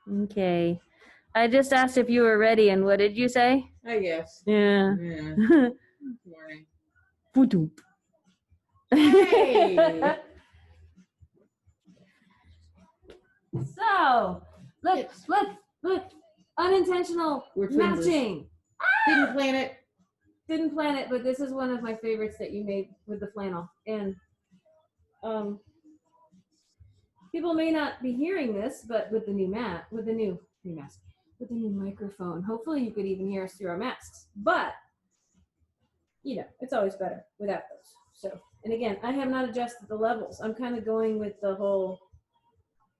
Okay. I just asked if you were ready, and what did you say? I guess. Yeah. Good morning. Photo. Hey! So, look. Unintentional We're twinsies. matching. Didn't plan it. Didn't plan it, but this is one of my favorites that you made with the flannel. And people may not be hearing this, but with the new microphone, hopefully you could even hear us through our masks. But you know, it's always better without those. So, and again, I have not adjusted the levels. I'm kind of going with the whole.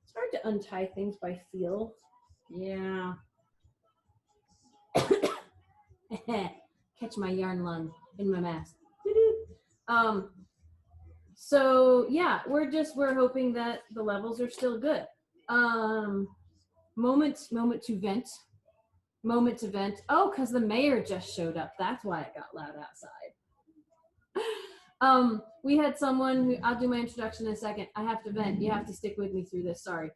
It's hard to untie things by feel. Yeah. Catch my yarn lung in my mask. So yeah, we're hoping that the levels are still good. Moment to vent. Oh, because the mayor just showed up. That's why it got loud outside. We had someone who, I'll do my introduction in a second. I have to vent. You have to stick with me through this. Sorry.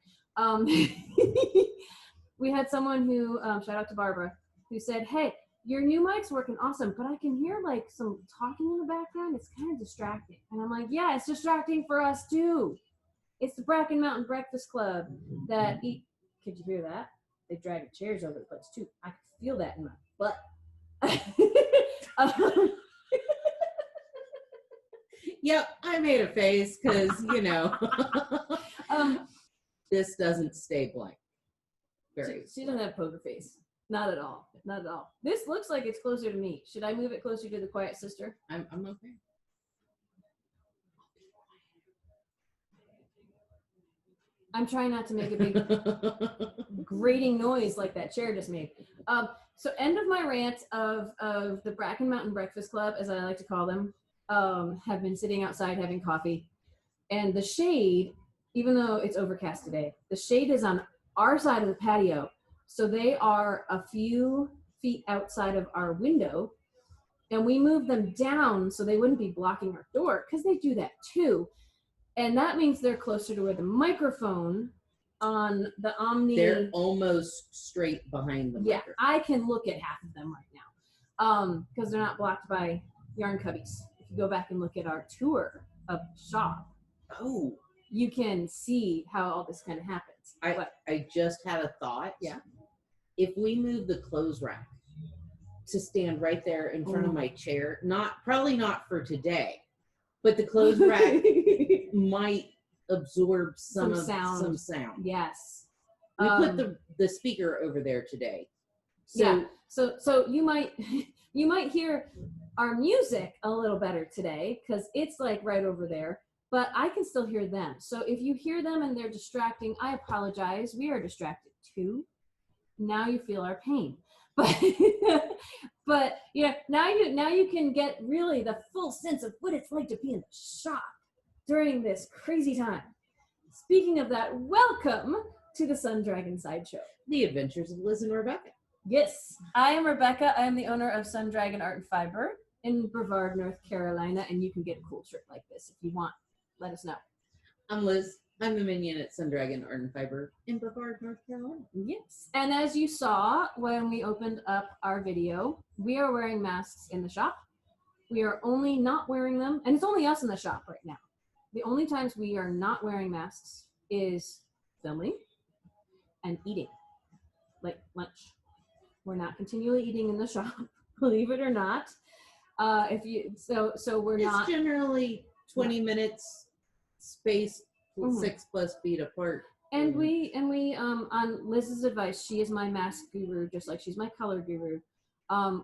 We had someone who, shout out to Barbara, who said, hey, your new mic's working awesome, but I can hear like some talking in the background. It's kind of distracting. And I'm like, yeah, it's distracting for us too. It's the Bracken Mountain Breakfast Club that eat. Could you hear that? They drag chairs over the place too. I could feel that in my butt. Yep, I made a face because, you know, this doesn't stay blank. She doesn't have poker face. Not at all. Not at all. This looks like it's closer to me. Should I move it closer to the quiet sister? I'm okay. I'm trying not to make a big grating noise like that chair just made. So end of my rant of the Bracken Mountain Breakfast Club, as I like to call them, have been sitting outside having coffee. And the shade, even though it's overcast today, the shade is on our side of the patio. So they are a few feet outside of our window. And we moved them down so they wouldn't be blocking our door, because they do that too. And that means they're closer to where the microphone on the Omni. They're almost straight behind the microphone. I can look at half of them right now because they're not blocked by yarn cubbies. If you go back and look at our tour of the shop, you can see how all this kind of happens. I just had a thought. Yeah. If we move the clothes rack to stand right there in front of my chair, probably not for today, but the clothes rack might absorb some sound. Yes. We put the speaker over there today. So you might hear our music a little better today because it's like right over there, but I can still hear them. So if you hear them and they're distracting, I apologize. We are distracted too. Now you feel our pain. But yeah, now you can get really the full sense of what it's like to be in the shop during this crazy time. Speaking of that, welcome to the Sun Dragon Sideshow. The Adventures of Liz and Rebecca. Yes, I am Rebecca. I am the owner of Sun Dragon Art and Fiber in Brevard, North Carolina, and you can get a cool shirt like this if you want. Let us know. I'm Liz. I'm the minion at Sun Dragon Art and Fiber in Brevard, North Carolina. Yes. And as you saw when we opened up our video, we are wearing masks in the shop. We are only not wearing them, and it's only us in the shop right now. The only times we are not wearing masks is filming and eating, like lunch. We're not continually eating in the shop, believe it or not. We're not. It's generally 20 minutes spaced 6+ feet apart. And we on Liz's advice, she is my mask guru, just like she's my color guru.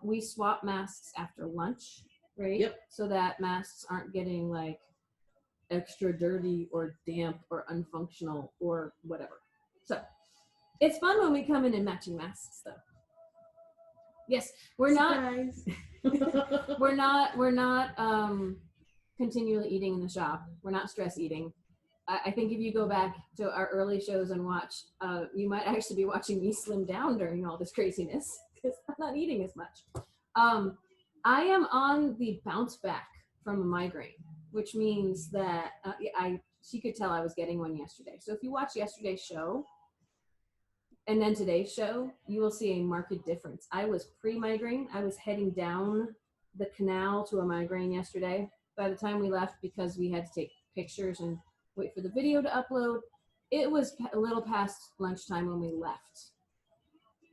We swap masks after lunch, right? Yep. So that masks aren't getting like extra dirty or damp or unfunctional or whatever. So it's fun when we come in matching masks, though. Yes, we're Surprise. not. we're not continually eating in the shop. We're not stress eating. I think if you go back to our early shows and watch, you might actually be watching me slim down during all this craziness because I'm not eating as much. I am on the bounce back from a migraine, which means that she could tell I was getting one yesterday. So if you watch yesterday's show, and then today's show, you will see a marked difference. I was pre-migraine. I was heading down the canal to a migraine yesterday. By the time we left, because we had to take pictures and wait for the video to upload, it was a little past lunchtime when we left.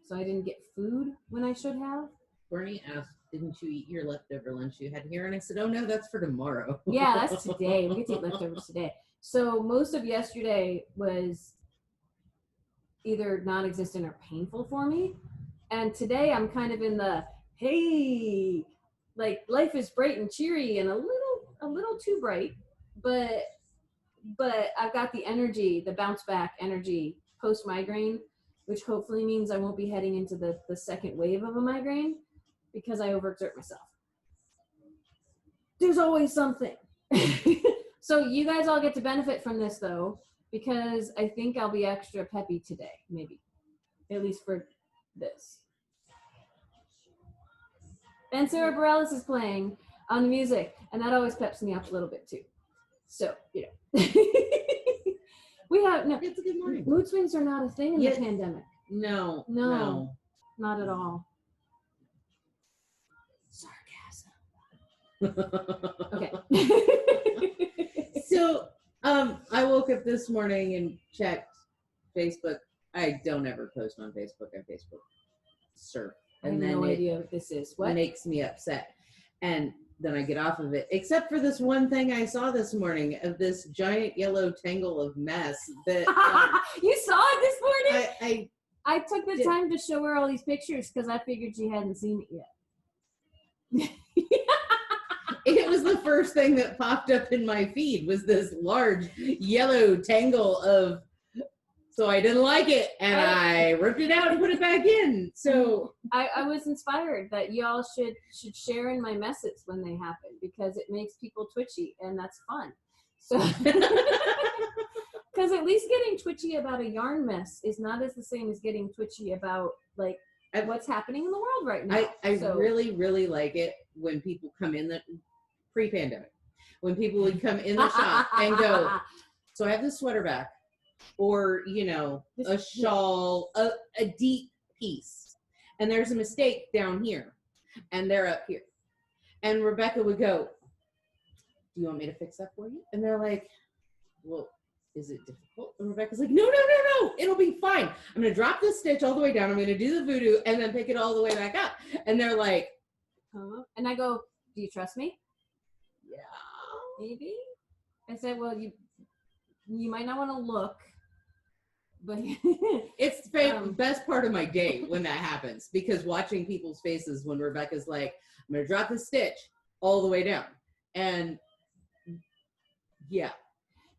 So I didn't get food when I should have. Bernie asked, didn't you eat your leftover lunch you had here? And I said, oh no, that's for tomorrow. Yeah, that's today. We get to eat leftovers today. So most of yesterday was either non-existent or painful for me. And today I'm kind of in the, hey, like life is bright and cheery and a little too bright, but I've got the energy, the bounce back energy post migraine, which hopefully means I won't be heading into the second wave of a migraine because I overexert myself. There's always something. So you guys all get to benefit from this though, because I think I'll be extra peppy today, maybe, at least for this. And Sarah Bareilles is playing on the music, and that always peps me up a little bit too. So, you know. We have, no, It's a good morning. mood swings are not a thing in Yeah. the pandemic. No. Not at all. Sarcasm. Okay. So, I woke up this morning and checked Facebook. I don't ever post on Facebook. I Facebook surf. I have And then no it idea what this is. What? makes me upset. And then I get off of it, except for this one thing I saw this morning of this giant yellow tangle of mess that You saw it this morning? I I took the time to show her all these pictures because I figured she hadn't seen it yet. it was the first thing that popped up in my feed was this large yellow tangle of, so I didn't like it and I ripped it out and put it back in. So I was inspired that y'all should share in my messes when they happen because it makes people twitchy and that's fun. So because at least getting twitchy about a yarn mess is not as the same as getting twitchy about like what's happening in the world right now. I really, really like it when people come in the pre-pandemic, when people would come in the shop and go, so I have this sweater back, or, you know, a shawl, a deep piece, and there's a mistake down here, and they're up here. And Rebecca would go, do you want me to fix that for you? And they're like, well, is it difficult? And Rebecca's like, no, it'll be fine. I'm going to drop this stitch all the way down. I'm going to do the voodoo and then pick it all the way back up. And they're like, and I go, do you trust me? yeah, maybe. I said, well, you might not want to look, but it's the best part of my day when that happens, because watching people's faces when Rebecca's like, I'm going to drop the stitch all the way down. And yeah.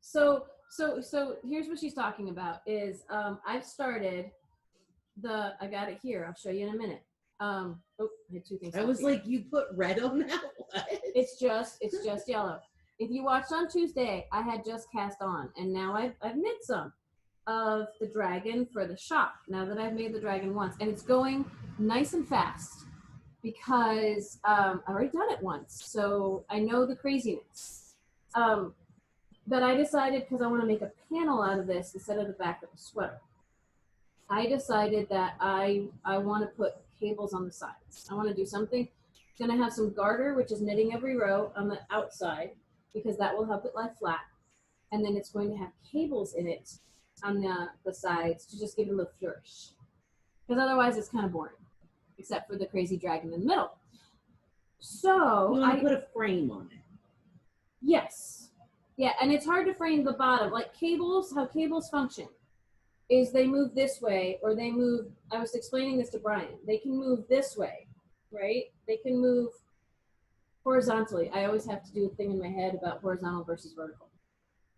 So here's what she's talking about is I've started I got it here. I'll show you in a minute. I had two things. I was like, you put red on that? What? It's just yellow. If you watched on Tuesday, I had just cast on, and now I've knit some of the dragon for the shop. Now that I've made the dragon once, and it's going nice and fast because I've already done it once, so I know the craziness. But I decided, because I want to make a panel out of this instead of the back of the sweater, I decided that I want to put cables on the sides. I want to do something. It's going to have some garter, which is knitting every row on the outside, because that will help it lie flat. And then it's going to have cables in it on the sides to just give it a little flourish. Because otherwise it's kind of boring, except for the crazy dragon in the middle. So you want to put a frame on it. Yes. Yeah, and it's hard to frame the bottom. Like cables, how cables function is they move this way or they move, I was explaining this to Brian, they can move this way, right? They can move horizontally. I always have to do a thing in my head about horizontal versus vertical.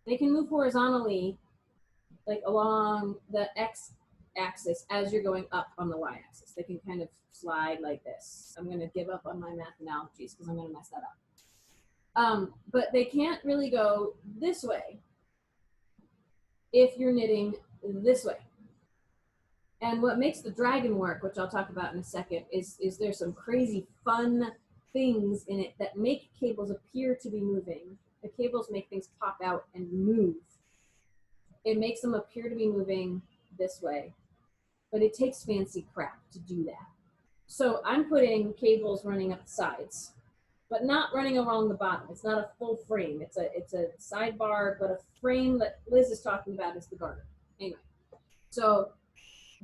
They can move horizontally, like along the x-axis as you're going up on the y-axis. They can kind of slide like this. I'm going to give up on my math analogies because I'm going to mess that up. But they can't really go this way if you're knitting this way. And what makes the dragon work, which I'll talk about in a second, is there's some crazy fun things in it that make cables appear to be moving. The cables make things pop out and move. It makes them appear to be moving this way. but it takes fancy crap to do that. So I'm putting cables running up the sides, but not running along the bottom. It's not a full frame. It's a sidebar, but a frame that Liz is talking about is the garter. Anyway, so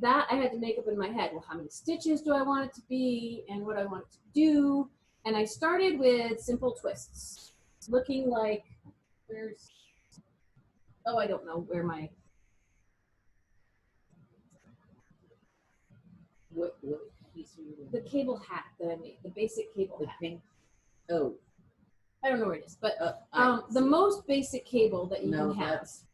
that I had to make up in my head. Well, how many stitches do I want it to be, and what I want it to do? And I started with simple twists, looking like I don't know where my What piece are you doing? the cable hat that I made, the basic cable hat. Pink. Oh. I don't know where it is, but the see. most basic cable that you No, can have. that's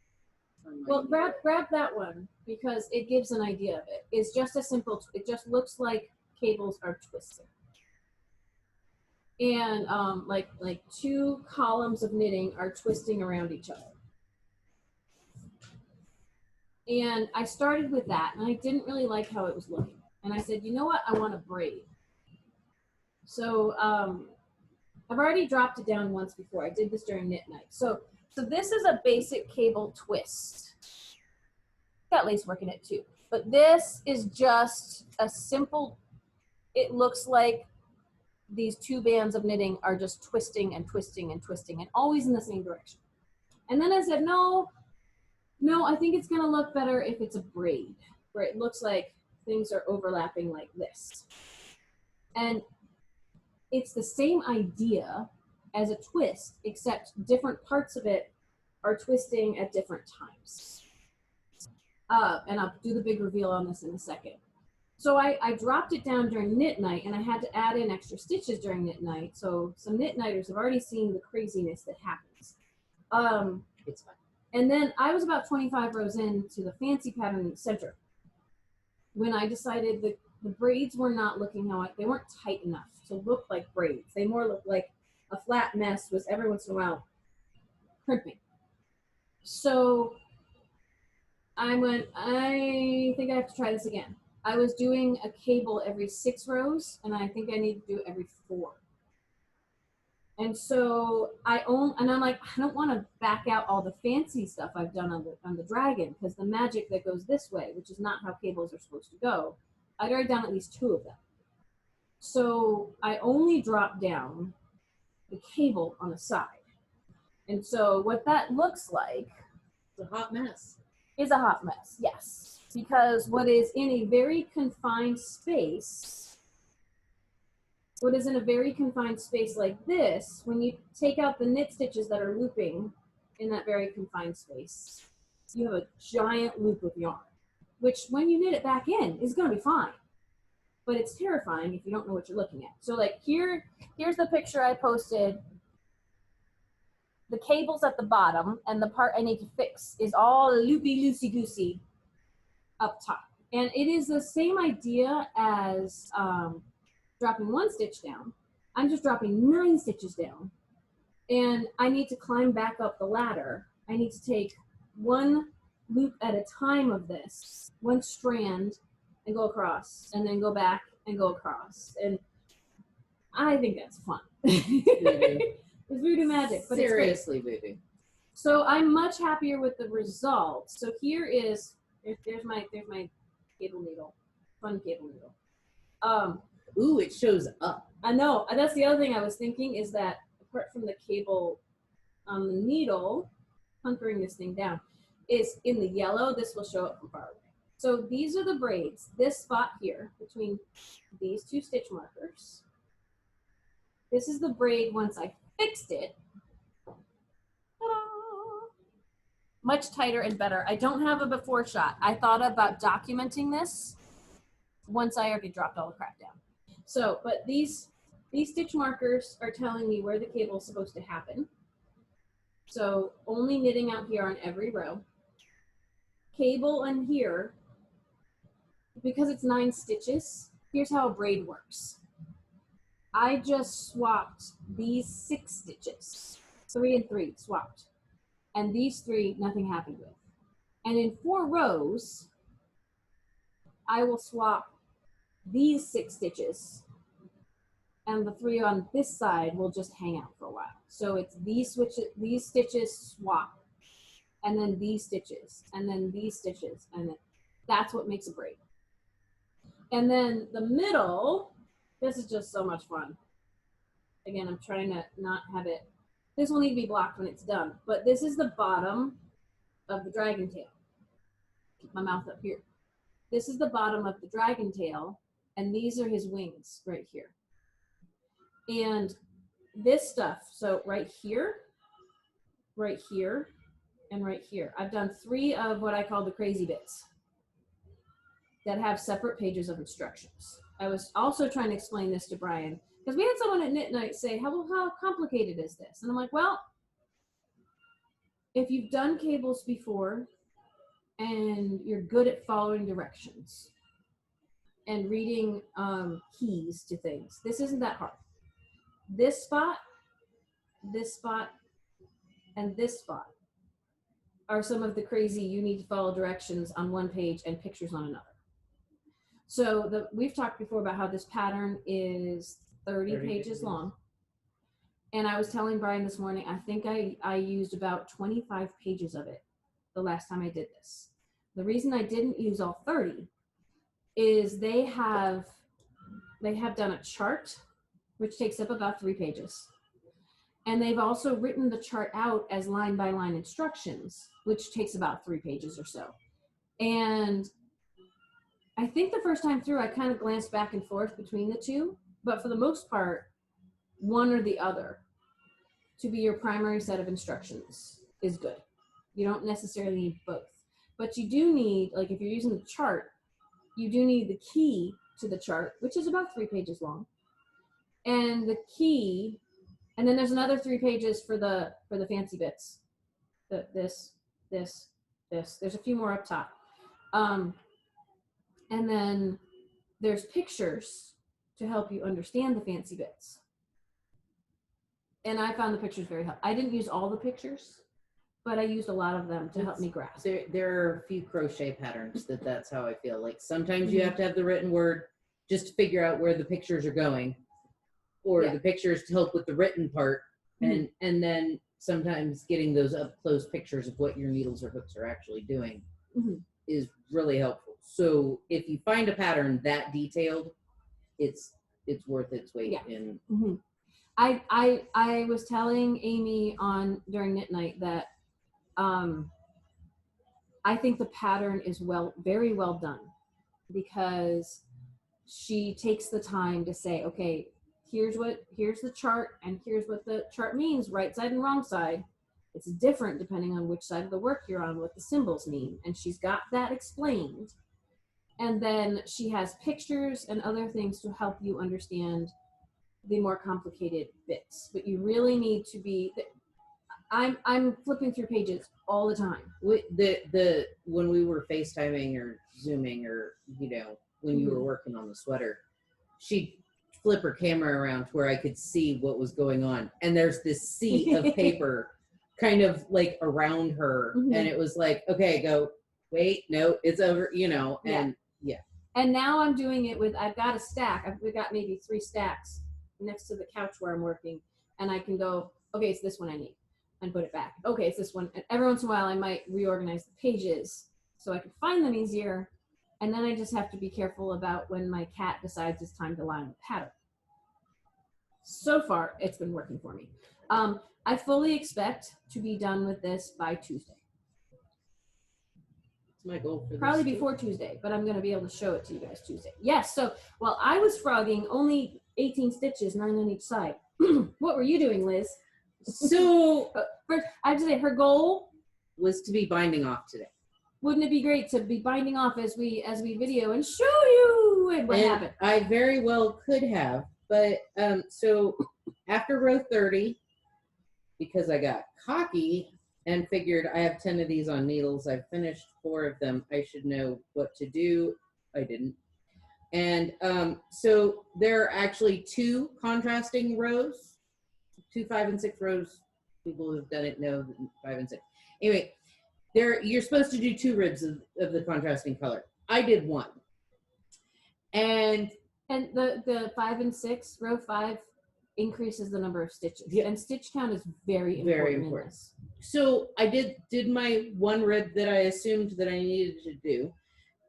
from my Well, email. grab that one because it gives an idea of it. It's just a simple. It just looks like cables are twisted, and like two columns of knitting are twisting around each other. And I started with that, and I didn't really like how it was looking. And I said, you know what? I want a braid. So I've already dropped it down once before. I did this during knit night. So this is a basic cable twist. Got lace work in it too. But this is just a simple, it looks like these two bands of knitting are just twisting and twisting and twisting and always in the same direction. And then I said, no, I think it's gonna look better if it's a braid, where it looks like things are overlapping like this. And it's the same idea as a twist, except different parts of it are twisting at different times. And I'll do the big reveal on this in a second. So I dropped it down during knit night, and I had to add in extra stitches during knit night. So some knit nighters have already seen the craziness that happens. It's fine. And then I was about 25 rows into the fancy pattern in the center when I decided that the braids were not looking they weren't tight enough to look like braids. They more looked like a flat mess was every once in a while crimping. So I went, I think I have to try this again. I was doing a cable every 6 rows, and I think I need to do it every 4. And so I'm like, I don't want to back out all the fancy stuff I've done on the dragon, because the magic that goes this way, which is not how cables are supposed to go, I'd already done at least 2 of them. So I only dropped down the cable on the side. And so what that looks like It's a hot mess. is a hot mess, yes. Because what is in a very confined space, like this, when you take out the knit stitches that are looping in that very confined space, you have a giant loop of yarn, which when you knit it back in is going to be fine. But it's terrifying if you don't know what you're looking at. So like here's the picture I posted. The cable's at the bottom, and the part I need to fix is all loopy, loosey-goosey up top. And it is the same idea as dropping 1 stitch down. I'm just dropping 9 stitches down. And I need to climb back up the ladder. I need to take 1 loop at a time of this, 1 strand, and go across, and then go back and go across. And I think that's fun. It's voodoo magic, but seriously voodoo. So I'm much happier with the results. So there's my cable needle, fun cable needle. Ooh, it shows up. I know. That's the other thing I was thinking, is that apart from the cable on the needle, hunkering this thing down, is in the yellow. This will show up from far away. So these are the braids. This spot here between these 2 stitch markers. This is the braid once I fixed it. Ta-da! Much tighter and better. I don't have a before shot. I thought about documenting this once I already dropped all the crap down. So, but these stitch markers are telling me where the cable is supposed to happen. So only knitting out here on every row. Cable on here, because it's 9 stitches, here's how a braid works. I just swapped these 6 stitches, 3 and 3 swapped. And these 3, nothing happened with. And in 4 rows, I will swap these 6 stitches, and the 3 on this side will just hang out for a while. So it's these stitches swap, and then these stitches, and then these stitches, and then that's what makes a braid. And then the middle, this is just so much fun. Again, I'm trying to not have it, this will need to be blocked when it's done, but this is the bottom of the dragon tail. Keep my mouth up here. This is the bottom of the dragon tail, and these are his wings right here. And this stuff, so right here, and right here. I've done 3 of what I call the crazy bits that have separate pages of instructions. I was also trying to explain this to Brian, because we had someone at Knit Night say, how complicated is this? And I'm like, well, if you've done cables before and you're good at following directions and reading keys to things, this isn't that hard. This spot, and this spot are some of the crazy, you need to follow directions on one page and pictures on another. So we've talked before about how this pattern is 30 pages long. And I was telling Brian this morning, I think I used about 25 pages of it the last time I did this. The reason I didn't use all 30 is they have done a chart, which takes up about 3 pages. And they've also written the chart out as line by line instructions, which takes about 3 pages or so. And I think the first time through, I kind of glanced back and forth between the two, but for the most part, one or the other to be your primary set of instructions is good. You don't necessarily need both, but you do need, like if you're using the chart, you do need the key to the chart, which is about 3 pages long, and the key, and then there's another 3 pages for the fancy bits. This. There's a few more up top. And then there's pictures to help you understand the fancy bits. And I found the pictures very helpful. I didn't use all the pictures, but I used a lot of them to help me grasp. There are a few crochet patterns that's how I feel. Like sometimes you have to have the written word just to figure out where the pictures are going, or the pictures to help with the written part. And then sometimes getting those up close pictures of what your needles or hooks are actually doing is really helpful. So if you find a pattern that detailed, it's worth its weight in. I was telling Amy during Knit Night that I think the pattern is very well done, because she takes the time to say, okay, here's the chart, and here's what the chart means, right side and wrong side. It's different depending on which side of the work you're on, what the symbols mean. And she's got that explained. And then she has pictures and other things to help you understand the more complicated bits. But you really need to be, I'm flipping through pages all the time. When we were FaceTiming or Zooming, or, when you were working on the sweater, she'd flip her camera around to where I could see what was going on. And there's this sea of paper kind of like around her. And it was like, okay, go, wait, no, it's over, and And now I'm doing it with, I've got a stack. We've got maybe 3 stacks next to the couch where I'm working. And I can go, okay, it's this one I need, and put it back. Okay, it's this one. And every once in a while, I might reorganize the pages so I can find them easier. And then I just have to be careful about when my cat decides it's time to line the pattern. So far, it's been working for me. I fully expect to be done with this by Tuesday. My goal for probably before Tuesday, but I'm going to be able to show it to you guys Tuesday. Yes, so while I was frogging, only 18 stitches, 9 on each side. What were you doing, Liz? So first, I have to say, her goal was to be binding off today. Wouldn't it be great to be binding off as we video and show you what happened? I very well could have, but so after row 30, because I got cocky and figured I have 10 of these on needles, I've finished 4 of them, I should know what to do. I didn't. And so there are actually 2 contrasting rows, 2 5 and 6 rows. People who've done it know 5 and 6. Anyway, you're supposed to do 2 ribs of the contrasting color. I did 1. And the 5 and 6, row 5 increases the number of stitches. Yeah. And stitch count is very important. Very important. So I did my 1 rib that I assumed that I needed to do.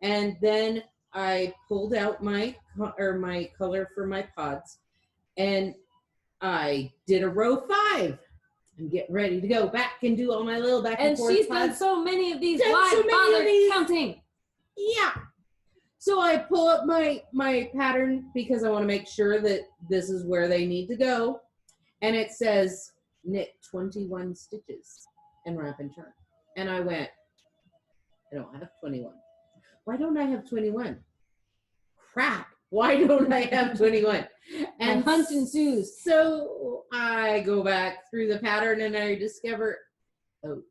And then I pulled out my color for my pods, and I did a row 5. I'm getting ready to go back and do all my little back and forth she's pods. done so many of these. Done Why so many bother of these. counting? Yeah. So I pull up my pattern because I want to make sure that this is where they need to go. And it says knit 21 stitches and wrap and turn. And I went, I don't have 21. Why don't I have 21? Crap. Why don't I have 21? And hunt ensues. So I go back through the pattern and I discover, oh,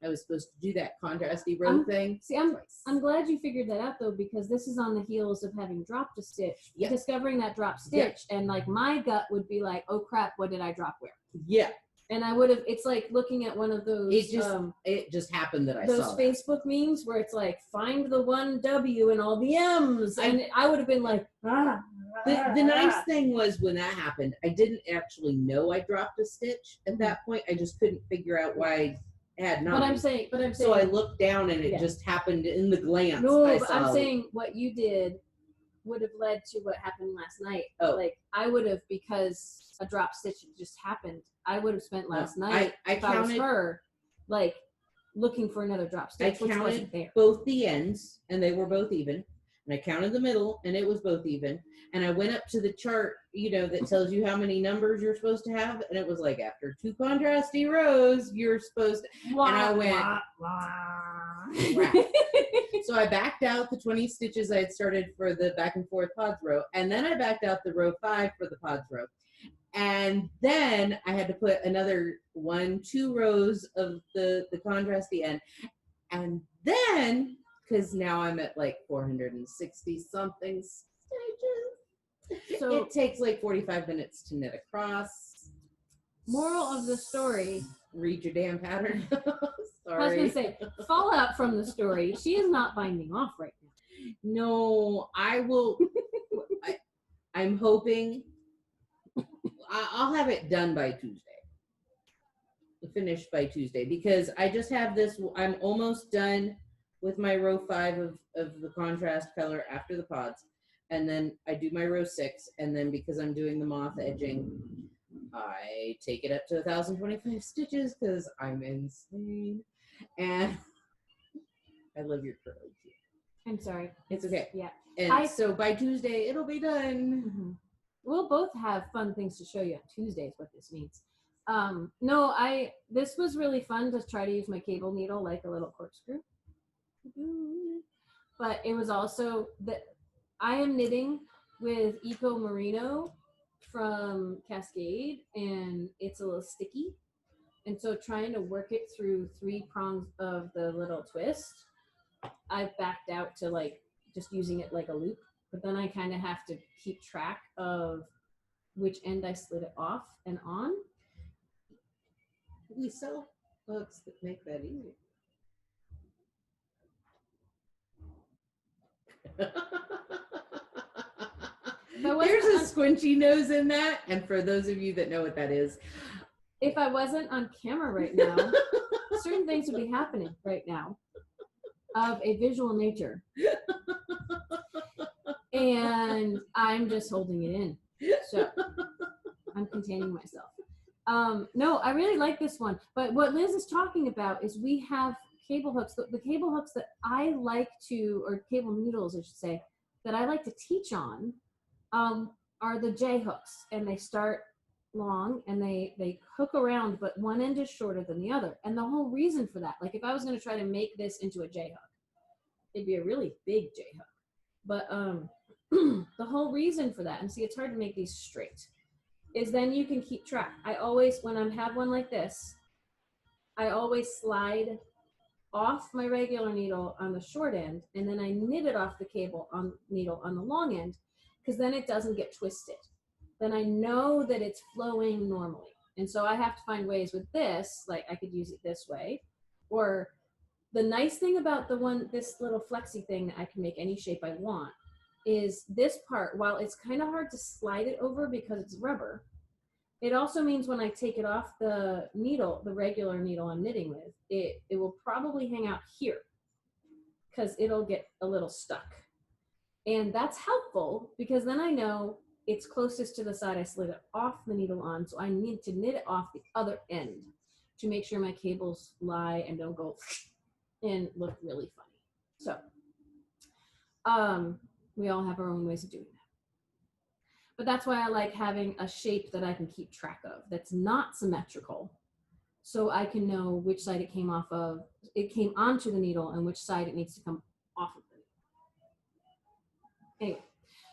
I was supposed to do that contrasty row thing. See, I'm glad you figured that out though, because this is on the heels of having dropped a stitch, discovering that drop stitch, and like my gut would be like, oh crap, what did I drop where? Yeah. And I would have. It's like looking at one of those. It just happened that I saw those Facebook memes where it's like find the one W and all the M's, and I would have been like, ah. The nice thing was when that happened, I didn't actually know I dropped a stitch at that point. I just couldn't figure out why I had not. But I'm saying. So I looked down and it just happened in the glance. No, but I'm saying what you did would have led to what happened last night. Oh. Like I would have, because a drop stitch just happened. I would have spent last night if I was her, like looking for another drop stitch. I counted both the ends and they were both even. And I counted the middle and it was both even. And I went up to the chart, that tells you how many numbers you're supposed to have. And it was like, after 2 contrasty rows, you're supposed to. And I went, So I backed out the 20 stitches I had started for the back and forth pods row. And then I backed out the row 5 for the pods row. And then I had to put another 2 rows of the contrasty end. And then, because now I'm at like 460 something stitches, so it takes like 45 minutes to knit across. Moral of the story: read your damn pattern. Sorry. I was gonna say, fallout from the story: she is not binding off right now. No, I will. I'm hoping I'll have it done by Tuesday. Finished by Tuesday, because I just have this. I'm almost done with my row 5 of the contrast color after the pods, and then I do my row 6, and then because I'm doing the moth edging, I take it up to 1,025 stitches because I'm insane, and I love your curly too. I'm sorry. It's okay. Yeah. And so by Tuesday it'll be done. Mm-hmm. We'll both have fun things to show you on Tuesdays. What this means. This was really fun to try to use my cable needle like a little corkscrew. But it was also that I am knitting with Eco Merino from Cascade, and it's a little sticky. And so trying to work it through 3 prongs of the little twist, I've backed out to like just using it like a loop. But then I kind of have to keep track of which end I slid it off and on. We sell hooks that make that easy. There's a squinchy nose in that, and for those of you that know what that is, if I wasn't on camera right now, certain things would be happening right now of a visual nature, and I'm just holding it in, so I'm containing myself. No, I really like this one, but what Liz is talking about is we have cable hooks. The cable hooks that I like to, or cable needles, I should say, that I like to teach on are the J hooks, and they start long and they hook around, but one end is shorter than the other. And the whole reason for that, like if I was going to try to make this into a J hook, it'd be a really big J hook. But the whole reason for that, and see, it's hard to make these straight, is then you can keep track. I always, when I have one like this, I always slide off my regular needle on the short end, and then I knit it off the cable on needle on the long end, because then it doesn't get twisted. Then I know that it's flowing normally. And so I have to find ways with this, like I could use it this way. Or the nice thing about this little flexi thing that I can make any shape I want, is this part, while it's kind of hard to slide it over because it's rubber, it also means when I take it off the needle, the regular needle I'm knitting with, it will probably hang out here because it'll get a little stuck. And that's helpful because then I know it's closest to the side I slid it off the needle on. So I need to knit it off the other end to make sure my cables lie and don't go and look really funny. So we all have our own ways of doing that. But that's why I like having a shape that I can keep track of that's not symmetrical. So I can know which side it came off of, it came onto the needle, and which side it needs to come off of the needle. Anyway,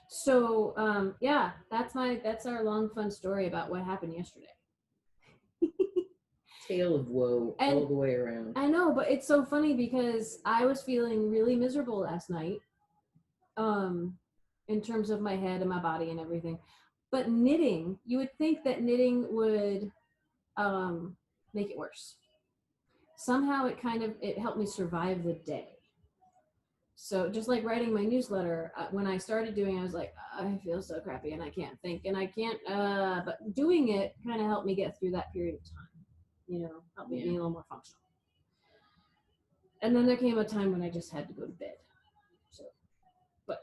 so yeah, that's our long fun story about what happened yesterday. Tale of woe all the way around. I know, but it's so funny because I was feeling really miserable last night, in terms of my head and my body and everything. But knitting, you would think that knitting would make it worse. Somehow it helped me survive the day. So just like writing my newsletter, when I started doing it, I was like, I feel so crappy and I can't think and I can't, but doing it kind of helped me get through that period of time, helped me be a little more functional. And then there came a time when I just had to go to bed. So, but,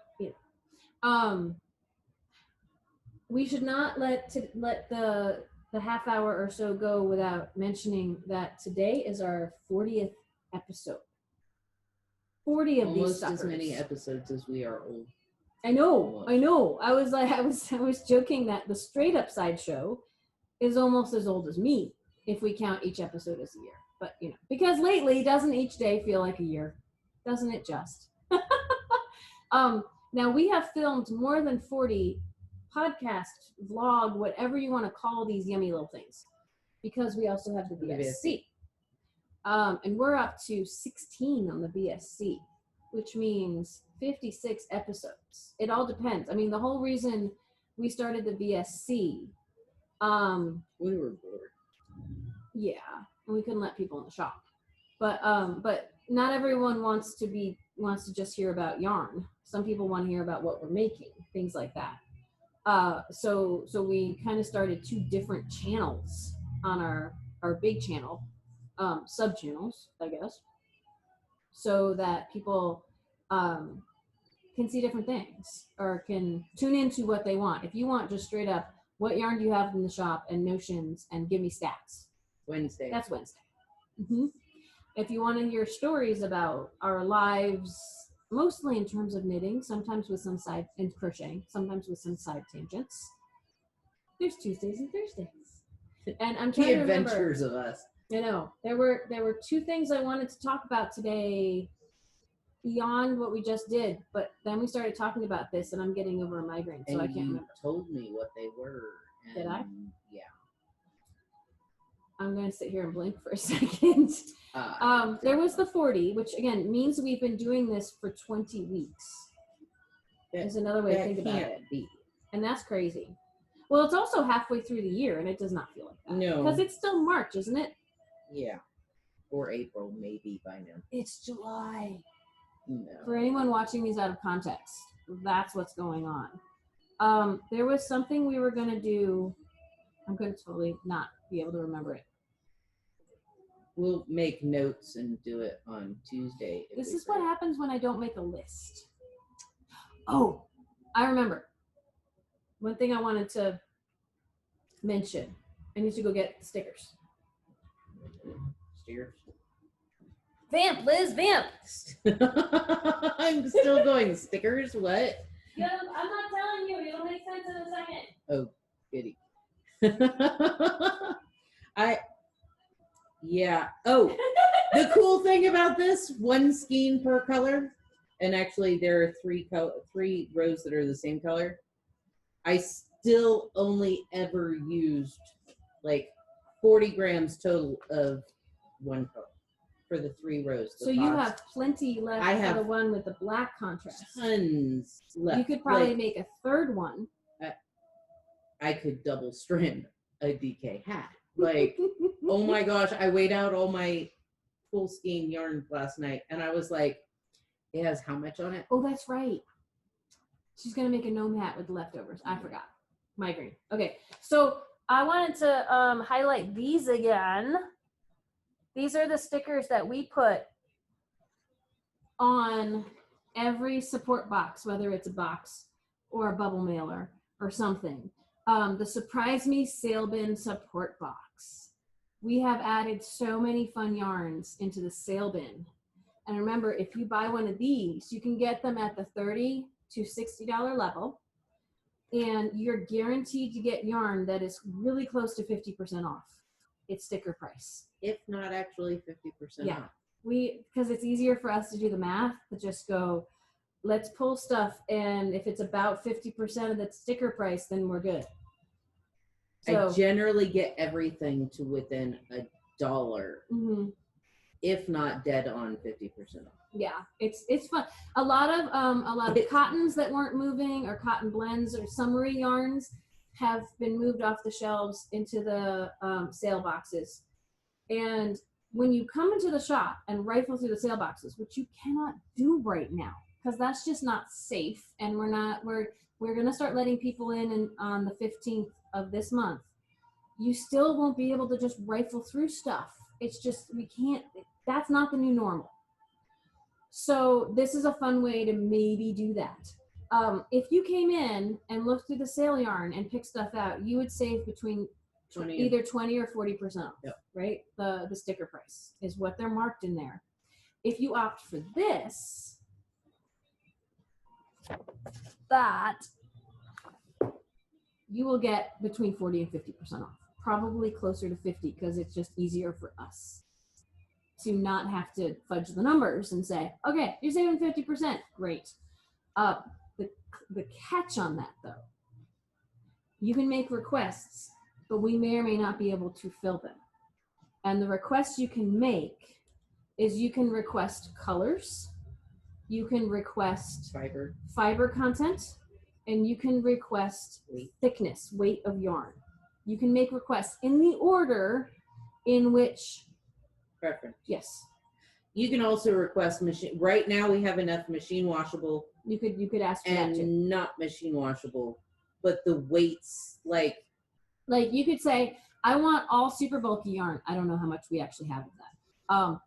we should not let the half hour or so go without mentioning that today is our 40th episode. 40 of almost these suckers. As many episodes as we are old. I know. I was joking that the Straight Up Sideshow is almost as old as me if we count each episode as a year. But because lately, doesn't each day feel like a year? Doesn't it just? Now we have filmed more than 40 podcast, vlog, whatever you want to call these yummy little things, because we also have the BSC. And we're up to 16 on the BSC, which means 56 episodes. It all depends. I mean, the whole reason we started the BSC, we were bored. Yeah, and we couldn't let people in the shop. But not everyone wants to just hear about yarn. Some people want to hear about what we're making, things like that. So we kind of started two different channels on our big channel, sub channels, I guess, so that people can see different things or can tune into what they want. If you want just straight up, what yarn do you have in the shop and notions and give me stats. Wednesday. That's Wednesday. Mm-hmm. If you want to hear stories about our lives, mostly in terms of knitting, sometimes with some side and crocheting, sometimes with some side tangents, there's Tuesdays and Thursdays. And I'm trying to remember. The adventures of us. I know. There were two things I wanted to talk about today beyond what we just did, but then we started talking about this and I'm getting over a migraine, so I can't remember. You told me what they were. Did I? Yeah. I'm going to sit here and blink for a second. There was the 40, which again means we've been doing this for 20 weeks. There's another way to think about it. And that's crazy. Well, it's also halfway through the year, and it does not feel like that. No. Because it's still March, isn't it? Yeah. Or April, maybe by now. It's July. No. For anyone watching these out of context, that's what's going on. There was something we were going to do. I'm going to totally not be able to remember it. We'll make notes and do it on Tuesday. This is what happens when I don't make a list. Oh, I remember. One thing I wanted to mention. I need to go get stickers. Stickers? Vamp, Liz, vamp! I'm still going, stickers? What? Yeah, I'm not telling you. It'll make sense in a second. Oh, goody. Yeah. Oh, the cool thing about this, one skein per color, and actually there are three rows that are the same color. I still only ever used like 40 grams total of one color for the 3 rows. So you have plenty left for the one with the black contrast. Tons left. You could probably make a third one. I could double strand a DK hat. Like, oh my gosh, I weighed out all my full skein yarn last night and I was like, it has how much on it? Oh, that's right. She's going to make a gnome hat with leftovers. I forgot. Migraine. Okay, so I wanted to highlight these again. These are the stickers that we put on every support box, whether it's a box or a bubble mailer or something. The Surprise Me Sale Bin support box. We have added so many fun yarns into the sale bin. And remember, if you buy one of these, you can get them at the $30 to $60 level. And you're guaranteed to get yarn that is really close to 50% off its sticker price. If not actually 50% Yeah. off. Because it's easier for us to do the math, to just go, let's pull stuff, and if it's about 50% of that sticker price, then we're good. So, I generally get everything to within $1, if not dead on 50% off. yeah, it's fun. A lot of cottons that weren't moving, or cotton blends or summery yarns, have been moved off the shelves into the sale boxes. And when you come into the shop and rifle through the sale boxes, which you cannot do right now, because that's just not safe, and we're going to start letting people in on the 15th of this month, you still won't be able to just rifle through stuff. It's just, we can't, that's not the new normal. So this is a fun way to maybe do that. If you came in and looked through the sale yarn and picked stuff out, you would save between either 20 or 40%, yep. Right? The sticker price is what they're marked in there. If you opt for this, that you will get between 40 and 50% off, probably closer to 50, because it's just easier for us to not have to fudge the numbers and say, okay, you're saving 50%. Great. The catch on that, though, you can make requests, but we may or may not be able to fill them. And the requests you can make is you can request colors, you can request fiber content, and you can request thickness, weight of yarn. You can make requests in the order in which preference. Yes. You can also request machine. Right now, we have enough machine washable. You could ask for that too. And not machine washable, but the weights, like you could say, I want all super bulky yarn. I don't know how much we actually have of that.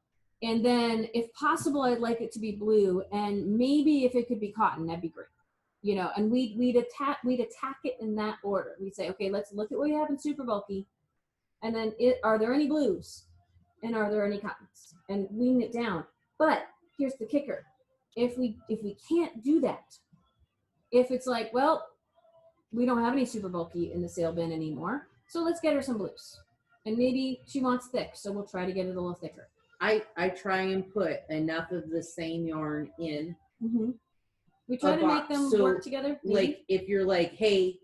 And then, if possible, I'd like it to be blue, and maybe if it could be cotton, that'd be great. You know, and we'd attack it in that order. We'd say, okay, let's look at what we have in super bulky, and then are there any blues, and are there any cottons, and wean it down. But here's the kicker: if we can't do that, if it's like, well, we don't have any super bulky in the sale bin anymore, so let's get her some blues, and maybe she wants thick, so we'll try to get it a little thicker. I try and put enough of the same yarn in. We try to make them work together. Maybe. Like if you're like, hey,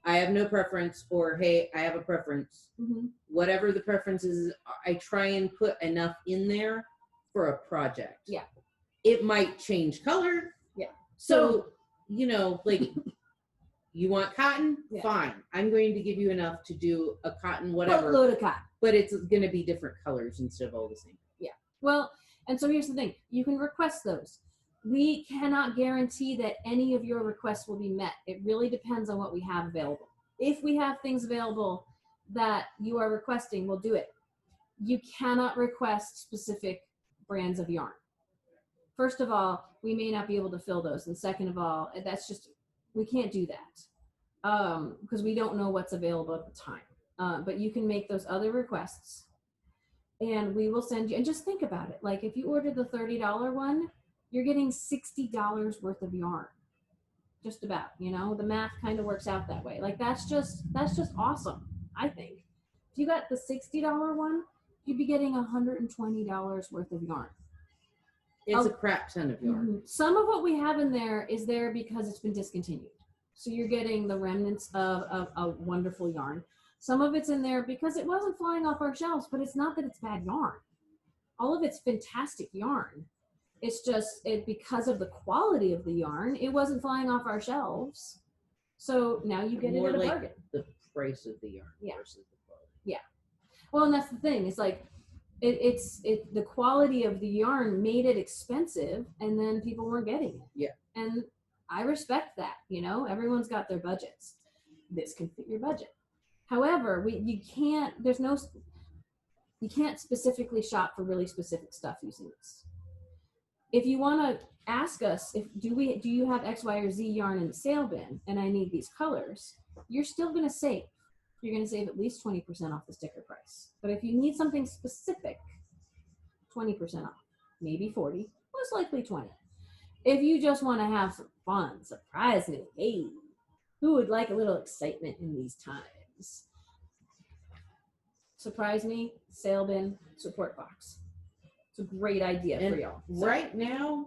I have no preference, or hey, I have a preference. Whatever the preference is, I try and put enough in there for a project. Yeah. It might change color. Yeah. So, you know, like you want cotton? Yeah. Fine. I'm going to give you enough to do a cotton, whatever. Load of cotton. But it's going to be different colors instead of all the same. Yeah. Well, and so here's the thing. You can request those. We cannot guarantee that any of your requests will be met. It really depends on what we have available. If we have things available that you are requesting, we'll do it. You cannot request specific brands of yarn. First of all, we may not be able to fill those. And second of all, that's just, we can't do that because we don't know what's available at the time. But you can make those other requests and we will send you, and just think about it. Like if you order the $30 one, you're getting $60 worth of yarn. Just about, you know, the math kind of works out that way. Like that's just awesome, I think. If you got the $60 one, you'd be getting $120 worth of yarn. It's a crap ton of yarn. Some of what we have in there is there because it's been discontinued. So you're getting the remnants of a wonderful yarn. Some of it's in there because it wasn't flying off our shelves, but it's not that it's bad yarn. All of it's fantastic yarn. It's just because of the quality of the yarn, it wasn't flying off our shelves. So now you get More it at a like bargain. The price of the yarn versus the quality. Yeah. Well, and that's the thing. It's like it's the quality of the yarn made it expensive, and then people weren't getting it. Yeah. And I respect that. You know, everyone's got their budgets. This can fit your budget. However, you can't specifically shop for really specific stuff using this. if you want to ask us, do you have X, Y, or Z yarn in the sale bin, and I need these colors, you're still going to save. You're going to save at least 20% off the sticker price. But if you need something specific, 20% off, maybe 40, most likely 20. If you just want to have some fun, surprise me. Hey, who would like a little excitement in these times? Surprise me, sale bin, support box. It's a great idea for y'all. So, right now,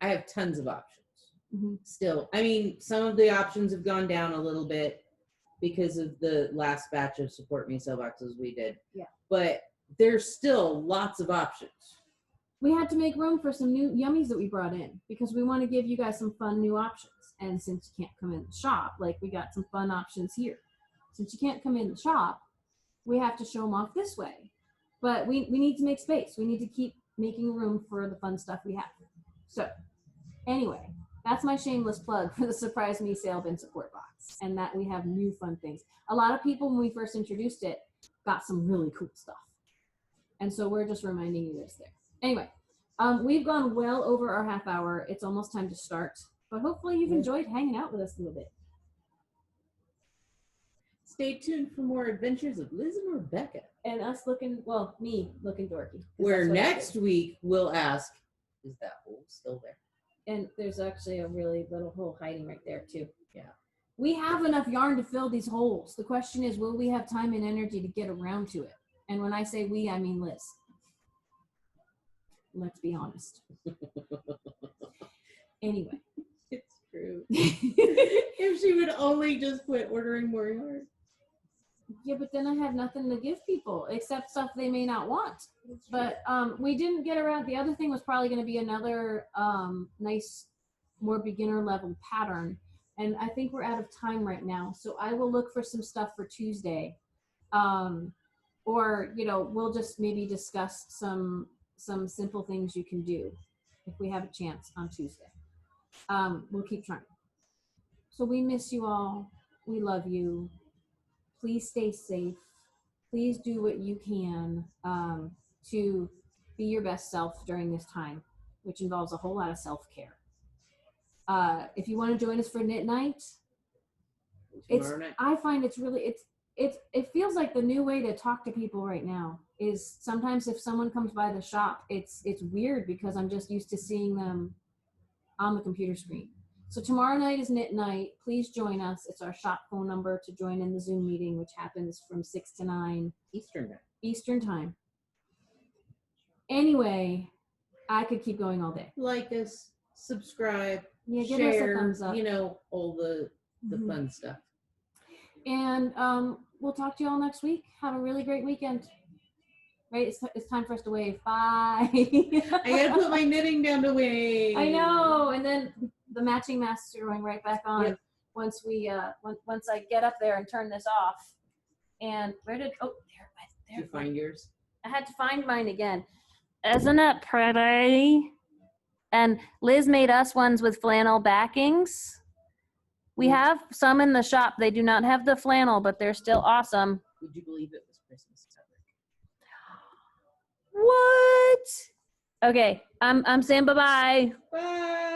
I have tons of options. Still, I mean, some of the options have gone down a little bit because of the last batch of support me sale boxes we did. Yeah. But there's still lots of options. We had to make room for some new yummies that we brought in because we want to give you guys some fun new options. And since you can't come in the shop, like we got some fun options here. Since you can't come in the shop, we have to show them off this way. But we need to make space. We need to keep making room for the fun stuff we have. So anyway, that's my shameless plug for the Surprise Me Sale Bin support box, and that we have new fun things. A lot of people, when we first introduced it, got some really cool stuff. And so we're just reminding you this there. Anyway, we've gone well over our half hour. It's almost time to start, but hopefully you've enjoyed hanging out with us a little bit. Stay tuned for more adventures of Liz and Rebecca. And us me looking dorky. Where next week we'll ask, is that hole still there? And there's actually a really little hole hiding right there too. Yeah. We have enough yarn to fill these holes. The question is, will we have time and energy to get around to it? And when I say we, I mean Liz. Let's be honest. Anyway. It's true. If she would only just quit ordering more yarn. Yeah, but then I have nothing to give people except stuff they may not want. But we didn't get around. The other thing was probably going to be another nice, more beginner level pattern. And I think we're out of time right now. So I will look for some stuff for Tuesday. Or, we'll just maybe discuss some simple things you can do if we have a chance on Tuesday. We'll keep trying. So we miss you all. We love you. Please stay safe. Please do what you can to be your best self during this time, which involves a whole lot of self-care. If you want to join us for knit night, I find it's really, it feels like the new way to talk to people right now is sometimes if someone comes by the shop, it's weird because I'm just used to seeing them on the computer screen. So tomorrow night is knit night. Please join us. It's our shop phone number to join in the Zoom meeting, which happens from 6 to 9 Eastern time. Anyway, I could keep going all day. Like us, subscribe, give share, us a thumbs up. All the fun stuff. And we'll talk to you all next week. Have a really great weekend. Right, it's time for us to wave. Bye. I gotta put my knitting down to wave. I know, and then the matching masks are going right back on once I get up there and turn this off. And there it went. Did you find yours? I had to find mine again. Isn't it pretty? And Liz made us ones with flannel backings. We have some in the shop. They do not have the flannel, but they're still awesome. Would you believe it was Christmas fabric? What? Okay, I'm saying bye-bye. Bye.